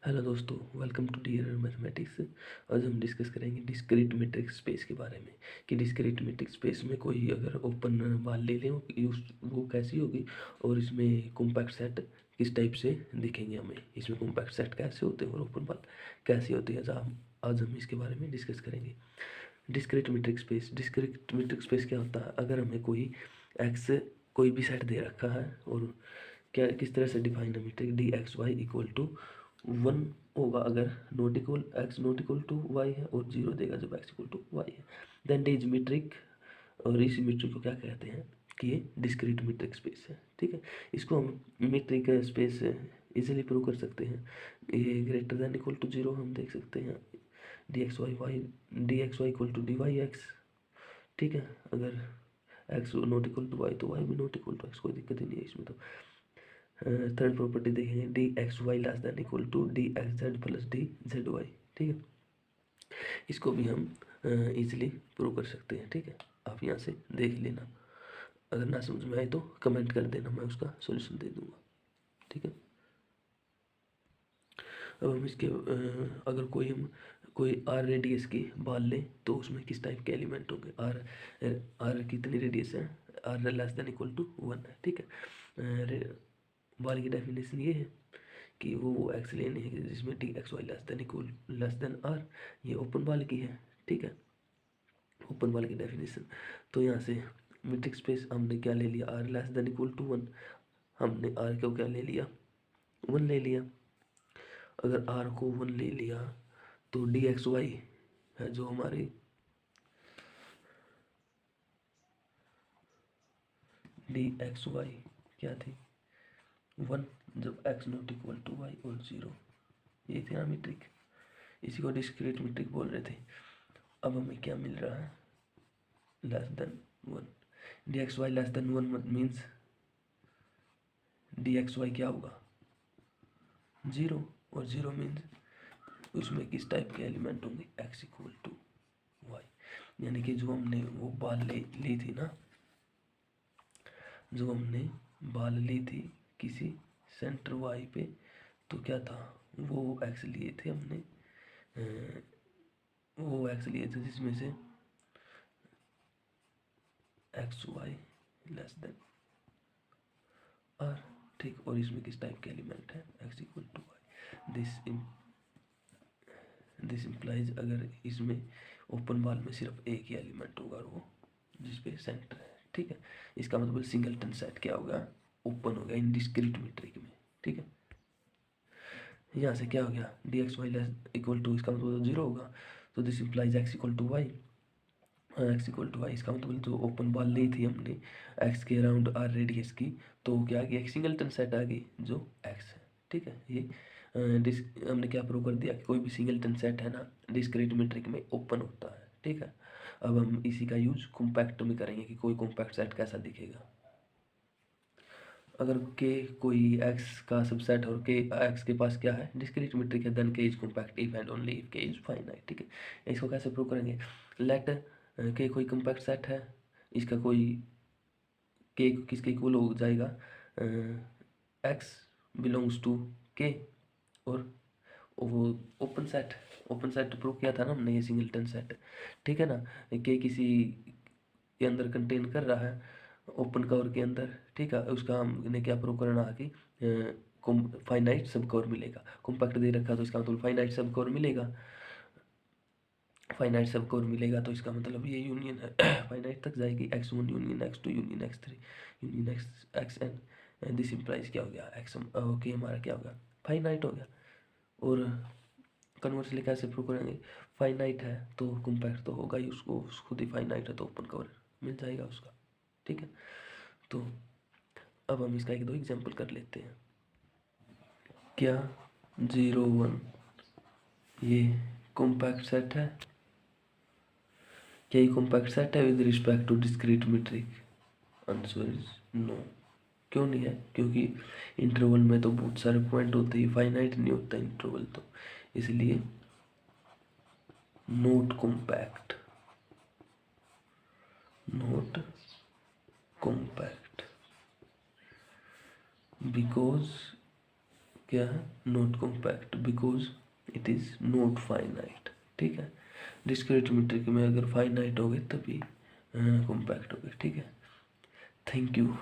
Hello दोस्तों, welcome to dear mathematics. आज हम डिस्कस करेंगे डिस्क्रीट मीट्रिक स्पेस के बारे में कि डिस्क्रीट मीट्रिक स्पेस में कोई अगर ओपन बाल ले लें वो कैसी होगी और इसमें कॉम्पैक्ट सेट किस टाइप से दिखेंगे हमें, इसमें कॉम्पैक्ट सेट कैसे होते हैं और ओपन बाल कैसी होती है। आज हम इसके बारे में डिस्कस करेंगे। डिस्क्रीट मीट्रिक स्पेस क्या होता है? अगर हमें कोई एक्स कोई भी सेट दे रखा है और क्या किस तरह से डिफाइन है metric d x y equal to 1 होगा अगर नॉट इक्वल टू वाई है, और 0 देगा जब एक्स इक्वल टू वाई है, देन डी इज मीट्रिक। और इस मीट्रिक को क्या कहते हैं कि ये डिस्क्रीट मीट्रिक स्पेस है। ठीक है, इसको हम मीट्रिक स्पेस इजीली प्रूव कर सकते हैं। ये ग्रेटर देन इक्वल टू 0 हम देख सकते हैं d x y equal to d y x. ठीक है, अगर x not equal to y तो वाई भी नॉट इक्वल टू एक्स, कोई दिक्कत ही नहीं है इसमें। तो थर्ड प्रॉपर्टी देखेंगे d x y less than equal to d x z plus d z y. ठीक है, इसको भी हम इजीली प्रूव कर सकते हैं। ठीक है, आप यहाँ से देख लेना, अगर ना समझ में आए तो कमेंट कर देना, मैं उसका सॉल्यूशन दे दूंगा। ठीक है, अब हम इसके अगर कोई आर रेडियस की बाल लें तो उसमें किस टाइप के एलिमेंट होंगे। आर आर कितनी रेडियस है? R less than equal to 1 है। ठीक है, बाल की डेफिनेशन ये है कि वो एक्स लेने हैं जिसमें d x y less than r. ये ओपन बाल की है। ठीक है, ओपन बाल की डेफिनेशन। तो यहाँ से मीट्रिक स्पेस हमने क्या ले लिया? R less than equal to 1। हमने आर को क्या ले लिया? 1 ले लिया। अगर आर को 1 ले लिया तो डी एक्स वाई है जो हमारी डी एक्स वाई क्या थी? 1 जब x not equal to y और 0। ये थी ना मीट्रिक, इसी को डिस्क्रीट मीट्रिक बोल रहे थे। अब हमें क्या मिल रहा है? Less than 1। D x y less than 1 means d x y क्या होगा? 0। और 0 मीन्स उसमें किस टाइप के एलिमेंट होंगे? X equal to y. यानी कि जो हमने वो बाल ली थी ना, जो हमने बाल ली थी किसी सेंटर वाई पे, तो क्या था? वो एक्स लिए थे हमने, वो एक्स लिए थे जिसमें से x y less than r. ठीक, और इसमें किस टाइप के एलिमेंट है? X equal to y. This implies अगर इसमें ओपन बाल में सिर्फ एक ही एलिमेंट होगा और वो जिसपे सेंटर है। ठीक है, इसका मतलब सिंगलटन सेट क्या होगा? ओपन हो गया इन डिस्क्रीट मीट्रिक में। ठीक है, यहाँ से क्या हो गया? D x y less equal to, इसका मतलब 0 होगा। तो this implies x equal to y. X equal to y, इसका मतलब जो ओपन बॉल ली थी हमने एक्स के अराउंड आर रेडियस की, तो क्या आ गई? एक सिंगलटन सेट आ गई जो एक्स है। ठीक है, ये हमने क्या प्रूव कर दिया कि कोई भी सिंगलटन सेट है ना डिस्क्रीट मीट्रिक में ओपन होता है। ठीक है, अब हम इसी का यूज कॉम्पैक्ट में करेंगे कि कोई कॉम्पैक्ट सेट कैसा दिखेगा। अगर के कोई एक्स का सबसेट और के एक्स के पास क्या है? डिस्क्रीट मीट्रिक है, देन के is compact if and only if के इज फाइनाइट। ठीक है, इसको कैसे प्रूव करेंगे? लेट के कोई कॉम्पैक्ट सेट है, इसका कोई के किसके इक्वल हो जाएगा? एक्स बिलोंग्स टू के, और वो ओपन सेट प्रूव किया था ना हमने, ये सिंगलटन सेट। ठीक है ना, के किसी के अंदर कंटेन कर रहा है, ओपन कवर के अंदर। ठीक है, उसका हमने क्या प्रूव करना है कि फाइनाइट सब कवर मिलेगा। कॉम्पैक्ट दे रखा तो इसका मतलब फाइनाइट सब कवर मिलेगा। फाइनाइट सब कवर मिलेगा तो इसका मतलब ये यूनियन फाइनाइट तक जाएगी, x1 union x2 union x3 union xn। This implies क्या हो गया? एक्स ओके हमारा क्या होगा? फाइनाइट हो गया। और कन्वर्सली कैसे प्रूव करेंगे? फाइनाइट है तो कॉम्पैक्ट तो होगा ही, उसको खुद ही फाइनाइट है तो ओपन कवर मिल जाएगा उसका। ठीक है, तो अब हम इसका एक दो एग्जांपल कर लेते हैं। क्या 0 1 ये कॉम्पैक्ट सेट है? क्या ये कॉम्पैक्ट सेट है with respect to discrete metric? Answer is no. क्यों नहीं है? क्योंकि इंटरवल में तो बहुत सारे पॉइंट होते हैं, फाइनाइट नहीं होता इंटरवल, तो इसलिए note compact, note compact because क्या है, not compact because it is not finite. ठीक है, डिस्क्रीट मेट्रिक में अगर फाइनाइट हो गए तभी कॉम्पैक्ट हो गए। ठीक है, थैंक यू।